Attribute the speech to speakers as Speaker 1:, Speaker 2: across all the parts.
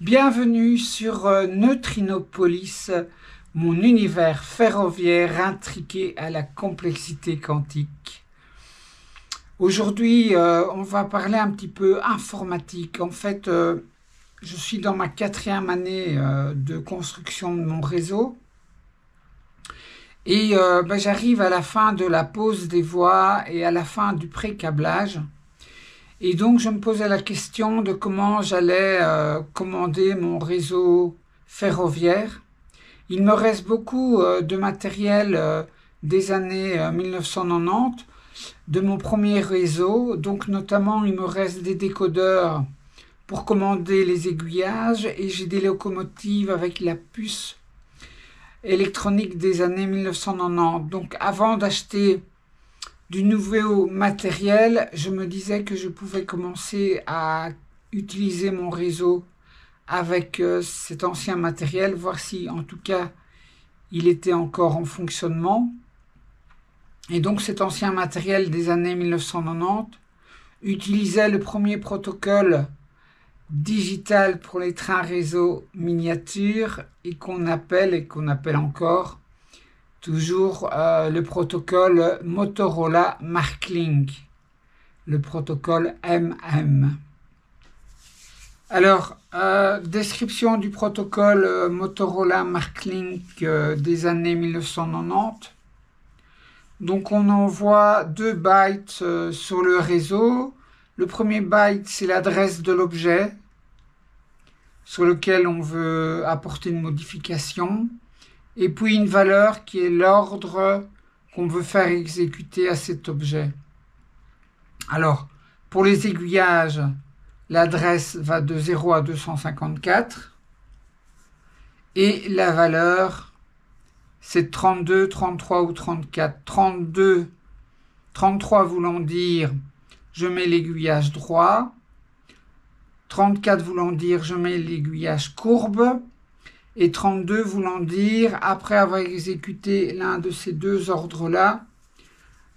Speaker 1: Bienvenue sur Neutrinopolis, mon univers ferroviaire intriqué à la complexité quantique. Aujourd'hui, on va parler un petit peu informatique. En fait, je suis dans ma 4e année de construction de mon réseau. Et j'arrive à la fin de la pose des voies et à la fin du pré-câblage. Et donc, je me posais la question de comment j'allais commander mon réseau ferroviaire. Il me reste beaucoup de matériel des années 1990, de mon premier réseau. Donc, notamment, il me reste des décodeurs pour commander les aiguillages et j'ai des locomotives avec la puce électronique des années 1990. Donc, avant d'acheter du nouveau matériel, je me disais que je pouvais commencer à utiliser mon réseau avec cet ancien matériel, voir si en tout cas il était encore en fonctionnement. Et donc cet ancien matériel des années 1990 utilisait le premier protocole digital pour les trains réseau miniatures et qu'on appelle encore toujours le protocole Motorola Marklink, le protocole MM. Alors, description du protocole Motorola Marklink des années 1990. Donc, on envoie 2 bytes sur le réseau. Le premier byte, c'est l'adresse de l'objet sur lequel on veut apporter une modification. Et puis une valeur qui est l'ordre qu'on veut faire exécuter à cet objet. Alors, pour les aiguillages, l'adresse va de 0 à 254 et la valeur, c'est 32, 33 ou 34. 33 voulant dire je mets l'aiguillage droit, 34 voulant dire je mets l'aiguillage courbe, et 32 voulant dire, après avoir exécuté l'un de ces 2 ordres-là,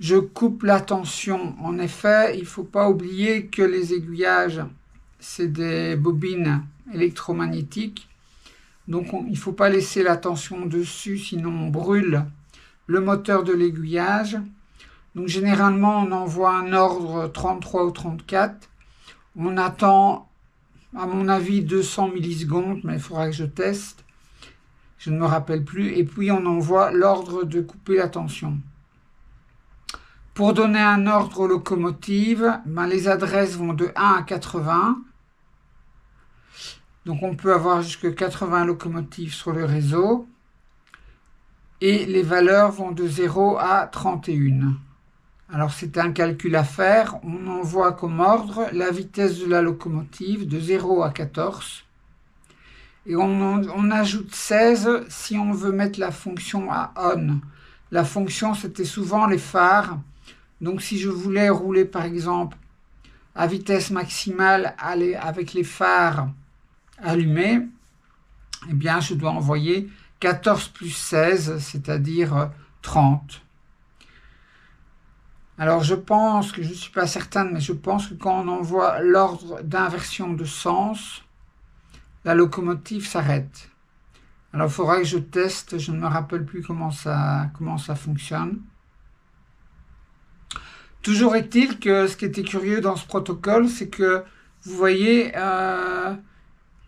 Speaker 1: je coupe la tension. En effet, il ne faut pas oublier que les aiguillages, c'est des bobines électromagnétiques. Donc, il ne faut pas laisser la tension dessus, sinon on brûle le moteur de l'aiguillage. Donc, généralement, on envoie un ordre 33 ou 34. On attend, à mon avis, 200 millisecondes, mais il faudra que je teste. Je ne me rappelle plus. Et puis, on envoie l'ordre de couper la tension. Pour donner un ordre aux locomotives, les adresses vont de 1 à 80. Donc, on peut avoir jusqu'à 80 locomotives sur le réseau. Et les valeurs vont de 0 à 31. Alors, c'est un calcul à faire. On envoie comme ordre la vitesse de la locomotive de 0 à 14. Et on ajoute 16 si on veut mettre la fonction à on. La fonction, c'était souvent les phares. Donc, si je voulais rouler, par exemple, à vitesse maximale avec les phares allumés, eh bien, je dois envoyer 14 plus 16, c'est-à-dire 30. Alors, je pense que, je ne suis pas certaine, mais je pense que quand on envoie l'ordre d'inversion de sens, la locomotive s'arrête. Alors, il faudra que je teste. Je ne me rappelle plus comment ça fonctionne. Toujours est-il que ce qui était curieux dans ce protocole, c'est que, vous voyez,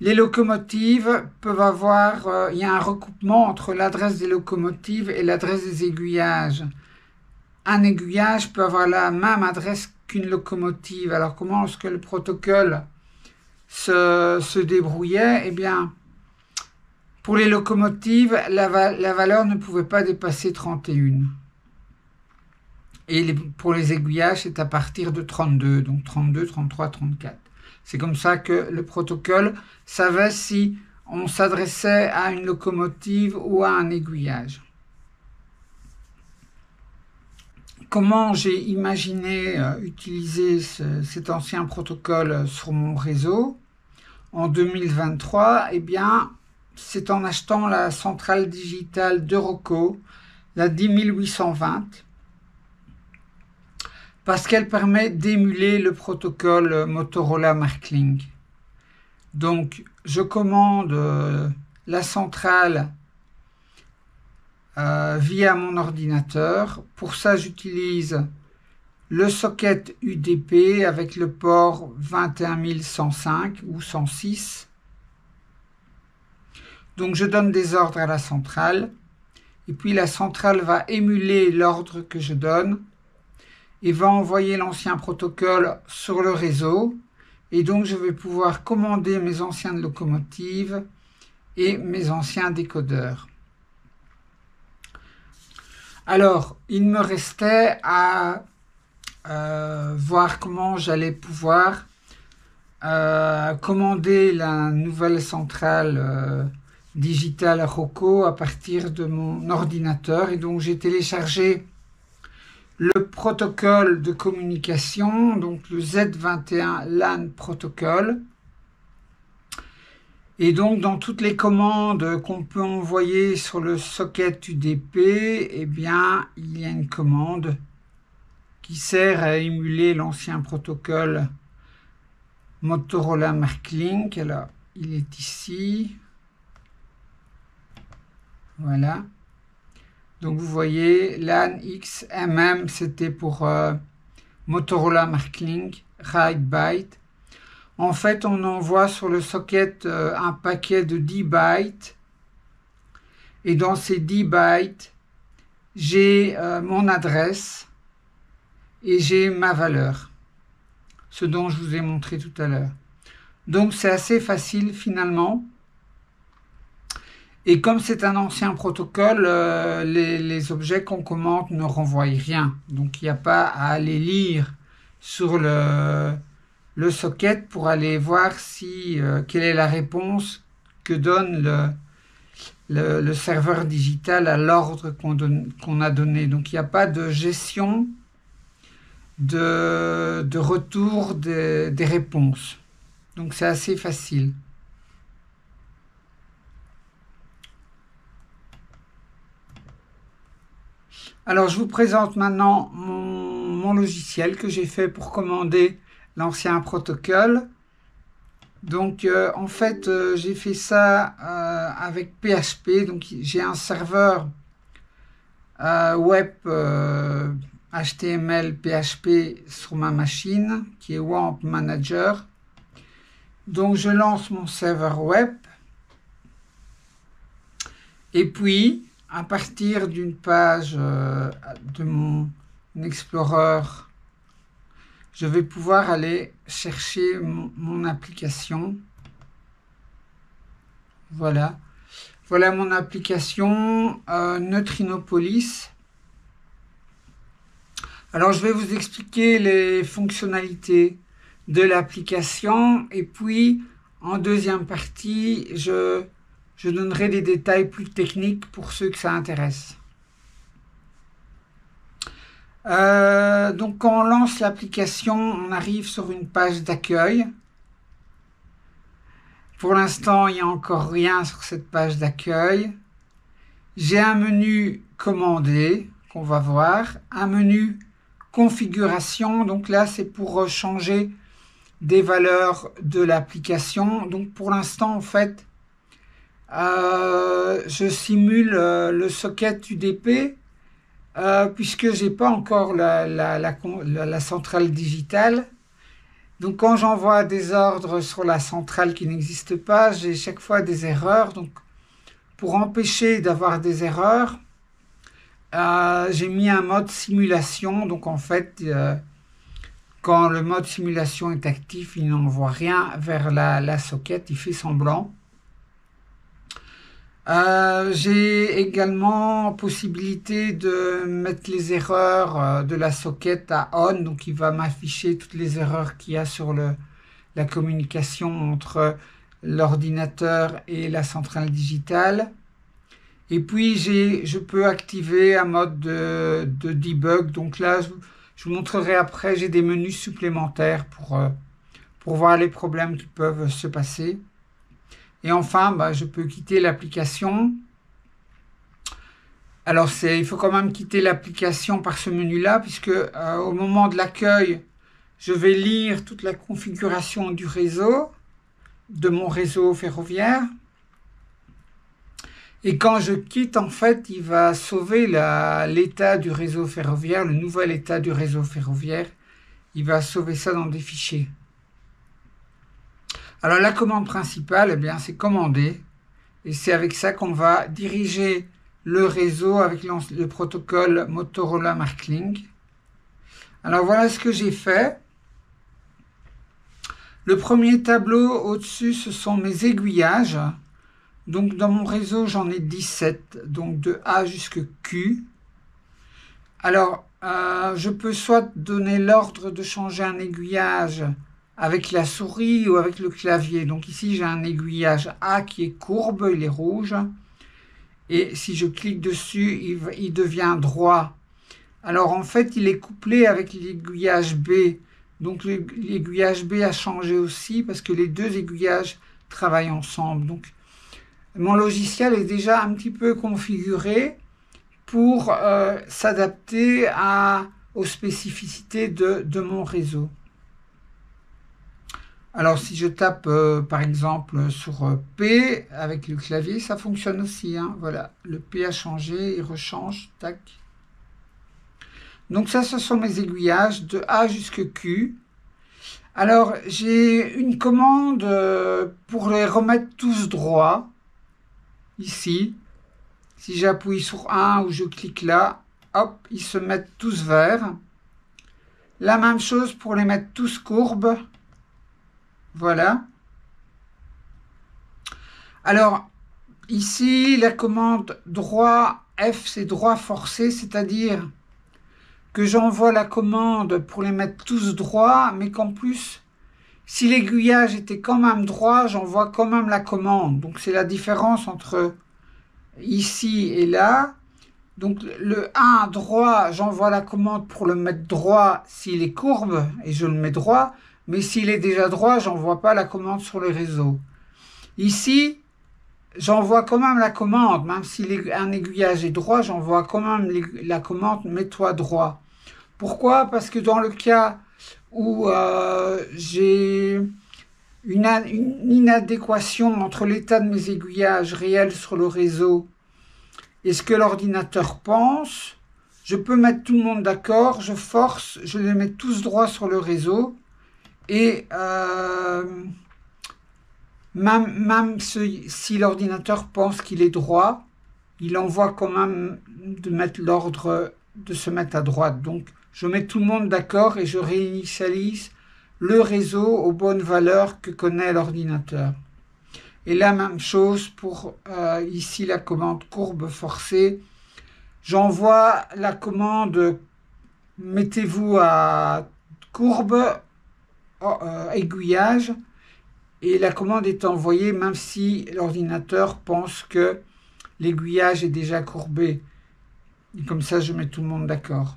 Speaker 1: les locomotives peuvent avoir... il y a un recoupement entre l'adresse des locomotives et l'adresse des aiguillages. Un aiguillage peut avoir la même adresse qu'une locomotive. Alors, comment est-ce que le protocole se débrouillait? Eh bien, pour les locomotives, la valeur ne pouvait pas dépasser 31. Et pour les aiguillages, c'est à partir de 32. Donc 32, 33, 34. C'est comme ça que le protocole savait si on s'adressait à une locomotive ou à un aiguillage. Comment j'ai imaginé utiliser cet ancien protocole sur mon réseau en 2023? Eh bien, c'est en achetant la centrale digitale d'Euroko, la 10820, parce qu'elle permet d'émuler le protocole Motorola Marklink. Donc, je commande la centrale via mon ordinateur. Pour ça, j'utilise le socket UDP avec le port 21105 ou 106. Donc, je donne des ordres à la centrale. Et puis, la centrale va émuler l'ordre que je donne et va envoyer l'ancien protocole sur le réseau. Et donc, je vais pouvoir commander mes anciennes locomotives et mes anciens décodeurs. Alors, il me restait à voir comment j'allais pouvoir commander la nouvelle centrale digitale Rocco à partir de mon ordinateur. Et donc, j'ai téléchargé le protocole de communication, donc le Z21 LAN protocole. Et donc, dans toutes les commandes qu'on peut envoyer sur le socket UDP, eh bien, il y a une commande qui sert à émuler l'ancien protocole Motorola Marklink. Alors, il est ici. Voilà. Donc, vous voyez, LAN XMM, c'était pour Motorola Marklink, Write Byte. En fait, on envoie sur le socket un paquet de 10 bytes. Et dans ces 10 bytes, j'ai mon adresse et j'ai ma valeur. Ce dont je vous ai montré tout à l'heure. Donc, c'est assez facile finalement. Et comme c'est un ancien protocole, les objets qu'on commande ne renvoient rien. Donc, il n'y a pas à aller lire sur le socket pour aller voir quelle est la réponse que donne le serveur digital à l'ordre qu'on a donné. Donc, il n'y a pas de gestion de retour des réponses. Donc, c'est assez facile. Alors, je vous présente maintenant mon logiciel que j'ai fait pour commander l'ancien protocole. Donc, en fait, j'ai fait ça avec PHP. Donc, j'ai un serveur web HTML, PHP sur ma machine, qui est WAMP Manager. Donc, je lance mon serveur web. Et puis, à partir d'une page de mon Explorer, je vais pouvoir aller chercher mon application. Voilà. Voilà mon application Neutrinopolis. Alors, je vais vous expliquer les fonctionnalités de l'application. Et puis, en deuxième partie, je donnerai des détails plus techniques pour ceux que ça intéresse. Donc, quand on lance l'application, on arrive sur une page d'accueil. Pour l'instant, il n'y a encore rien sur cette page d'accueil. J'ai un menu commandé qu'on va voir, un menu configuration. Donc là, c'est pour changer des valeurs de l'application. Donc, pour l'instant, en fait, je simule le socket UDP puisque j'ai pas encore la centrale digitale. Donc quand j'envoie des ordres sur la centrale qui n'existe pas, j'ai chaque fois des erreurs. Donc pour empêcher d'avoir des erreurs, j'ai mis un mode simulation. Donc en fait, quand le mode simulation est actif, il n'envoie rien vers la socket, il fait semblant. J'ai également possibilité de mettre les erreurs de la socket à on, donc il va m'afficher toutes les erreurs qu'il y a sur la communication entre l'ordinateur et la centrale digitale. Et puis je peux activer un mode de debug, donc là je vous montrerai après, j'ai des menus supplémentaires pour voir les problèmes qui peuvent se passer. Et enfin, je peux quitter l'application. Alors, il faut quand même quitter l'application par ce menu-là, puisque au moment de l'accueil, je vais lire toute la configuration du réseau. de mon réseau ferroviaire. Et quand je quitte, en fait, il va sauver l'état du réseau ferroviaire, le nouvel état du réseau ferroviaire. Il va sauver ça dans des fichiers. Alors la commande principale, eh bien, c'est commander. Et c'est avec ça qu'on va diriger le réseau avec le protocole Motorola Marklink. Alors voilà ce que j'ai fait. Le premier tableau au-dessus, ce sont mes aiguillages. Donc dans mon réseau, j'en ai 17, donc de A jusqu'à Q. Alors, je peux soit donner l'ordre de changer un aiguillage avec la souris ou avec le clavier. Donc ici, j'ai un aiguillage A qui est courbe, il est rouge. Et si je clique dessus, il devient droit. Alors en fait, il est couplé avec l'aiguillage B. Donc l'aiguillage B a changé aussi parce que les deux aiguillages travaillent ensemble. Donc mon logiciel est déjà un petit peu configuré pour s'adapter aux spécificités de mon réseau. Alors si je tape par exemple sur P avec le clavier, ça fonctionne aussi. Hein. Voilà, le P a changé, il rechange, tac. Donc ça, ce sont mes aiguillages de A jusqu'à Q. Alors j'ai une commande pour les remettre tous droits. Ici, si j'appuie sur 1 ou je clique là, hop, ils se mettent tous verts. La même chose pour les mettre tous courbes. Voilà. Alors, ici, la commande droit F, c'est droit forcé, c'est-à-dire que j'envoie la commande pour les mettre tous droits, mais qu'en plus, si l'aiguillage était quand même droit, j'envoie quand même la commande. Donc, c'est la différence entre ici et là. Donc, le 1 droit, j'envoie la commande pour le mettre droit s'il est courbe, et je le mets droit. Mais s'il est déjà droit, j'envoie pas la commande sur le réseau. Ici, j'envoie quand même la commande, même si un aiguillage est droit, j'envoie quand même la commande « mets-toi droit ». Pourquoi? Parce que dans le cas où j'ai une inadéquation entre l'état de mes aiguillages réels sur le réseau et ce que l'ordinateur pense, je peux mettre tout le monde d'accord, je force, je les mets tous droits sur le réseau. Et même si l'ordinateur pense qu'il est droit, il envoie quand même de mettre l'ordre de se mettre à droite. Donc, je mets tout le monde d'accord et je réinitialise le réseau aux bonnes valeurs que connaît l'ordinateur. Et la même chose pour ici la commande courbe forcée. J'envoie la commande mettez-vous à courbe aiguillage et la commande est envoyée même si l'ordinateur pense que l'aiguillage est déjà courbé. Et comme ça, je mets tout le monde d'accord.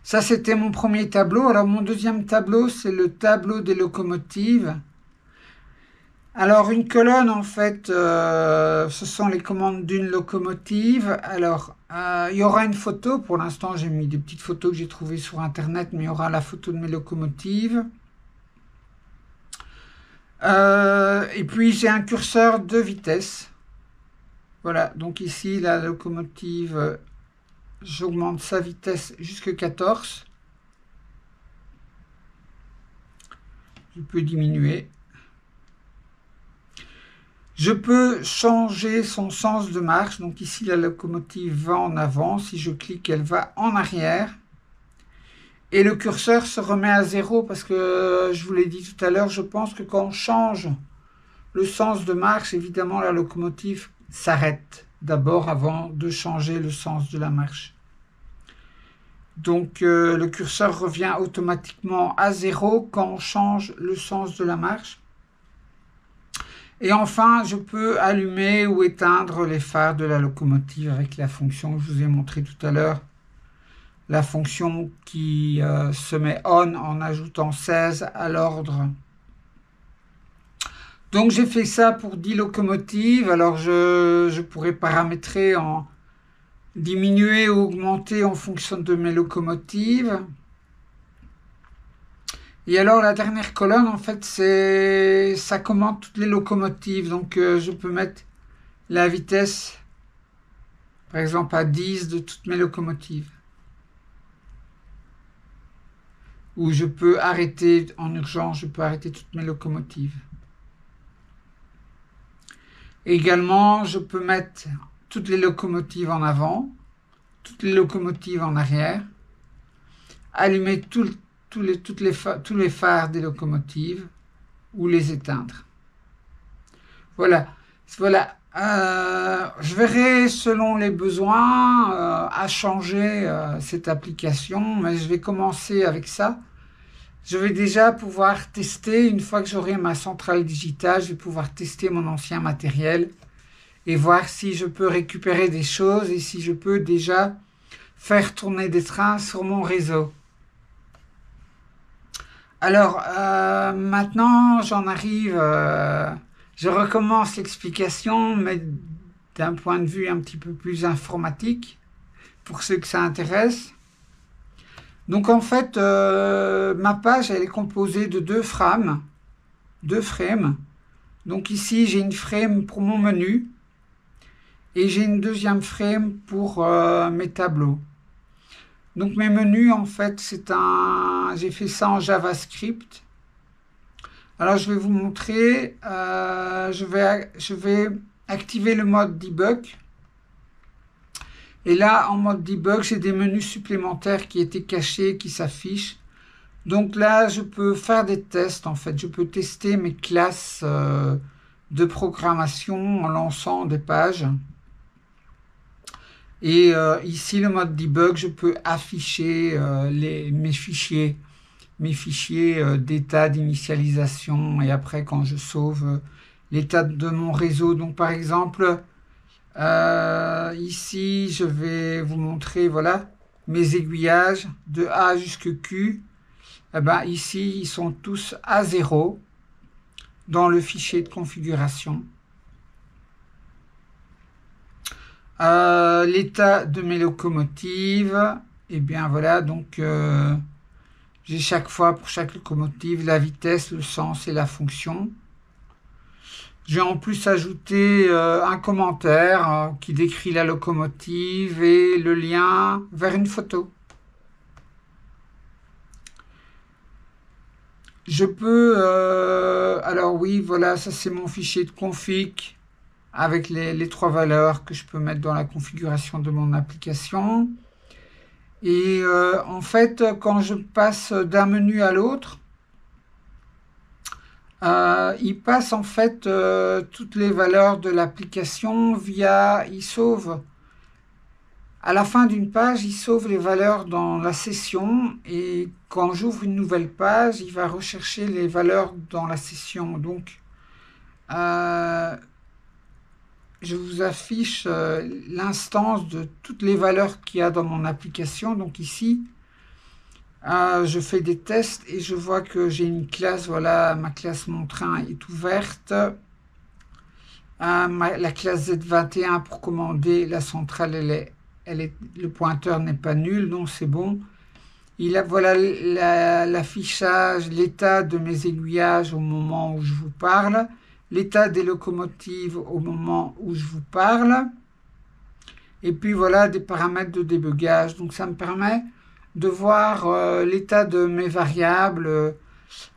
Speaker 1: Ça, c'était mon premier tableau. Alors, mon deuxième tableau, c'est le tableau des locomotives. Alors, une colonne, en fait, ce sont les commandes d'une locomotive. Alors, il y aura une photo. Pour l'instant, j'ai mis des petites photos que j'ai trouvées sur Internet, mais il y aura la photo de mes locomotives. Et puis, j'ai un curseur de vitesse. Voilà, donc ici, la locomotive, j'augmente sa vitesse jusqu'à 14. Je peux diminuer. Je peux changer son sens de marche. Donc ici, la locomotive va en avant. Si je clique, elle va en arrière. Et le curseur se remet à 0 parce que, je vous l'ai dit tout à l'heure, je pense que quand on change le sens de marche, évidemment, la locomotive s'arrête d'abord avant de changer le sens de la marche. Donc, le curseur revient automatiquement à 0 quand on change le sens de la marche. Et enfin, je peux allumer ou éteindre les phares de la locomotive avec la fonction que je vous ai montré tout à l'heure. La fonction qui se met on en ajoutant 16 à l'ordre. Donc j'ai fait ça pour 10 locomotives. Alors je pourrais paramétrer en diminuer ou augmenter en fonction de mes locomotives. Et alors la dernière colonne, en fait, ça commande toutes les locomotives. Donc je peux mettre la vitesse, par exemple, à 10 de toutes mes locomotives. Ou je peux arrêter en urgence, je peux arrêter toutes mes locomotives. Également, je peux mettre toutes les locomotives en avant, toutes les locomotives en arrière, allumer tous les phares des locomotives ou les éteindre. Voilà. Je verrai selon les besoins à changer cette application, mais je vais commencer avec ça. Je vais déjà pouvoir tester, une fois que j'aurai ma centrale digitale, je vais pouvoir tester mon ancien matériel et voir si je peux récupérer des choses et si je peux déjà faire tourner des trains sur mon réseau. Alors, maintenant, j'en arrive, je recommence l'explication, mais d'un point de vue un petit peu plus informatique, pour ceux que ça intéresse. Donc, en fait, ma page, elle est composée de deux frames. Donc, ici, j'ai une frame pour mon menu, et j'ai une deuxième frame pour mes tableaux. Donc mes menus, en fait, j'ai fait ça en JavaScript. Alors je vais vous montrer, je vais activer le mode debug. Et là, en mode debug, j'ai des menus supplémentaires qui étaient cachés, qui s'affichent. Donc là, je peux faire des tests, en fait. Je peux tester mes classes de programmation en lançant des pages. Et ici, le mode debug, je peux afficher mes fichiers d'état d'initialisation et après quand je sauve l'état de mon réseau. Donc par exemple, ici, je vais vous montrer, voilà, mes aiguillages de A jusqu'à Q. Eh ben, ici, ils sont tous à 0 dans le fichier de configuration. L'état de mes locomotives, et bien voilà, donc j'ai chaque fois pour chaque locomotive la vitesse, le sens et la fonction. J'ai en plus ajouté un commentaire qui décrit la locomotive et le lien vers une photo. Je peux, alors oui, voilà, ça c'est mon fichier de config avec les trois valeurs que je peux mettre dans la configuration de mon application. Et en fait, quand je passe d'un menu à l'autre, il passe en fait toutes les valeurs de l'application il sauve. À la fin d'une page, il sauve les valeurs dans la session et quand j'ouvre une nouvelle page, il va rechercher les valeurs dans la session. Donc, je vous affiche l'instance de toutes les valeurs qu'il y a dans mon application. Donc ici, je fais des tests et je vois que j'ai une classe, voilà, ma classe mon train est ouverte. La classe Z21 pour commander la centrale, le pointeur n'est pas nul, donc c'est bon. Voilà l'affichage, l'état de mes aiguillages au moment où je vous parle, l'état des locomotives au moment où je vous parle, et puis voilà des paramètres de débugage. Donc ça me permet de voir l'état de mes variables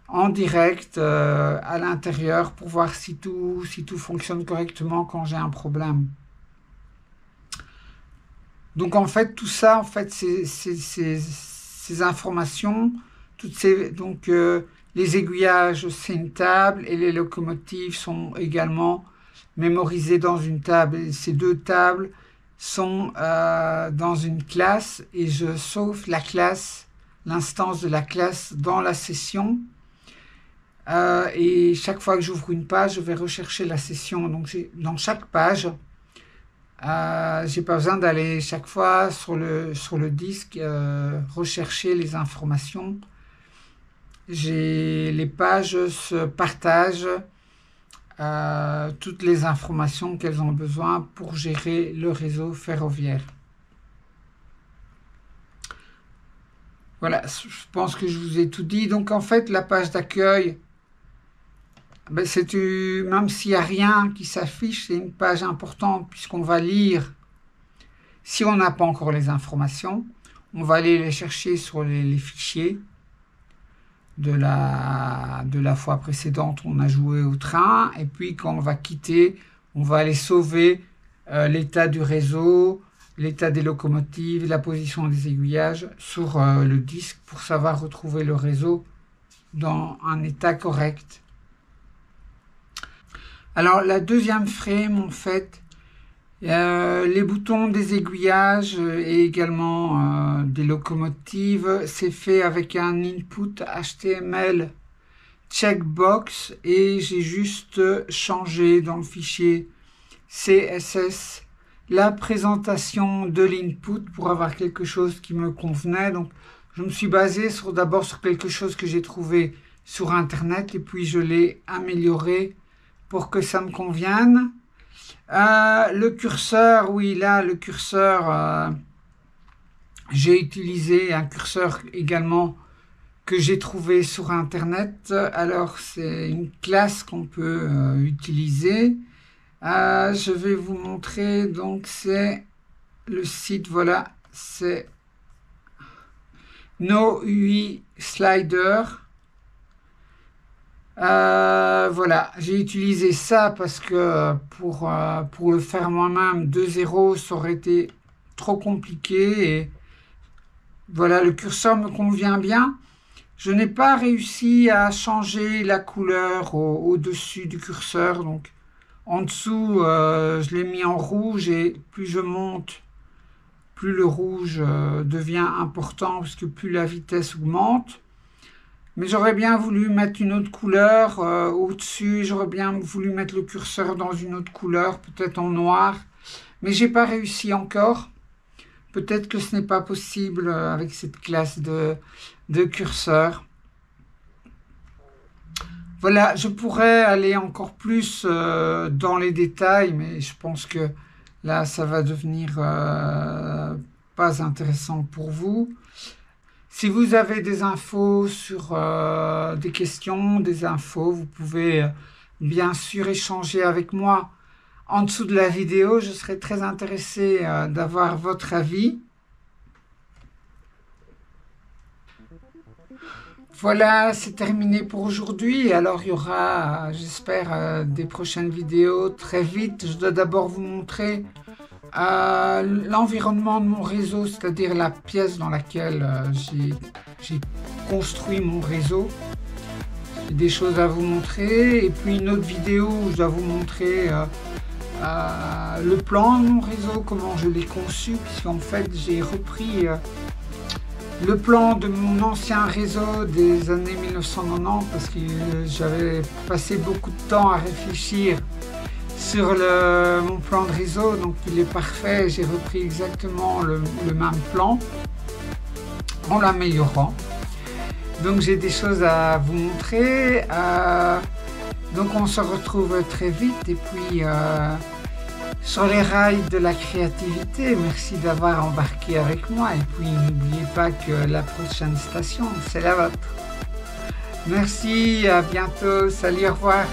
Speaker 1: en direct à l'intérieur pour voir si tout fonctionne correctement quand j'ai un problème. Donc en fait tout ça, en fait ces informations, donc les aiguillages c'est une table et les locomotives sont également mémorisées dans une table. Et ces deux tables sont dans une classe et je sauve la classe, l'instance de la classe dans la session. Et chaque fois que j'ouvre une page, je vais rechercher la session. Donc dans chaque page, j'ai pas besoin d'aller chaque fois sur le disque rechercher les informations. Les pages se partagent toutes les informations qu'elles ont besoin pour gérer le réseau ferroviaire. Voilà, je pense que je vous ai tout dit. Donc en fait, la page d'accueil, ben, même s'il n'y a rien qui s'affiche, c'est une page importante puisqu'on va lire, si on n'a pas encore les informations, on va aller les chercher sur les fichiers de la fois précédente où on a joué au train, et puis quand on va quitter, on va aller sauver l'état du réseau, l'état des locomotives, la position des aiguillages sur le disque pour savoir retrouver le réseau dans un état correct. Alors la deuxième frame, en fait, les boutons des aiguillages et également des locomotives, c'est fait avec un input HTML checkbox et j'ai juste changé dans le fichier CSS la présentation de l'input pour avoir quelque chose qui me convenait. Donc je me suis basé d'abord sur quelque chose que j'ai trouvé sur internet et puis je l'ai amélioré pour que ça me convienne. Le curseur, oui, là le curseur, j'ai utilisé un curseur également que j'ai trouvé sur internet. Alors c'est une classe qu'on peut utiliser. Je vais vous montrer, donc c'est le site, voilà, c'est No UI Slider. Voilà, j'ai utilisé ça parce que pour le faire moi-même, 2.0, ça aurait été trop compliqué. Et voilà, le curseur me convient bien. Je n'ai pas réussi à changer la couleur au-dessus du curseur. Donc, en dessous, je l'ai mis en rouge et plus je monte, plus le rouge devient important parce que plus la vitesse augmente. Mais j'aurais bien voulu mettre une autre couleur au-dessus. J'aurais bien voulu mettre le curseur dans une autre couleur, peut-être en noir. Mais j'ai pas réussi encore. Peut-être que ce n'est pas possible avec cette classe de curseur. Voilà, je pourrais aller encore plus dans les détails, mais je pense que là, ça va devenir pas intéressant pour vous. Si vous avez des infos sur des questions, des infos, vous pouvez bien sûr échanger avec moi en dessous de la vidéo. Je serais très intéressé d'avoir votre avis. Voilà, c'est terminé pour aujourd'hui. Alors, il y aura, j'espère, des prochaines vidéos très vite. Je dois d'abord vous montrer l'environnement de mon réseau, c'est-à-dire la pièce dans laquelle j'ai construit mon réseau. J'ai des choses à vous montrer. Et puis une autre vidéo où je dois vous montrer le plan de mon réseau, comment je l'ai conçu, puisqu'en fait, j'ai repris le plan de mon ancien réseau des années 1990 parce que j'avais passé beaucoup de temps à réfléchir sur mon plan de réseau, donc il est parfait. J'ai repris exactement le même plan en l'améliorant. Donc j'ai des choses à vous montrer. Donc on se retrouve très vite et puis sur les rails de la créativité. Merci d'avoir embarqué avec moi et puis n'oubliez pas que la prochaine station, c'est la vôtre. Merci, à bientôt, salut, au revoir.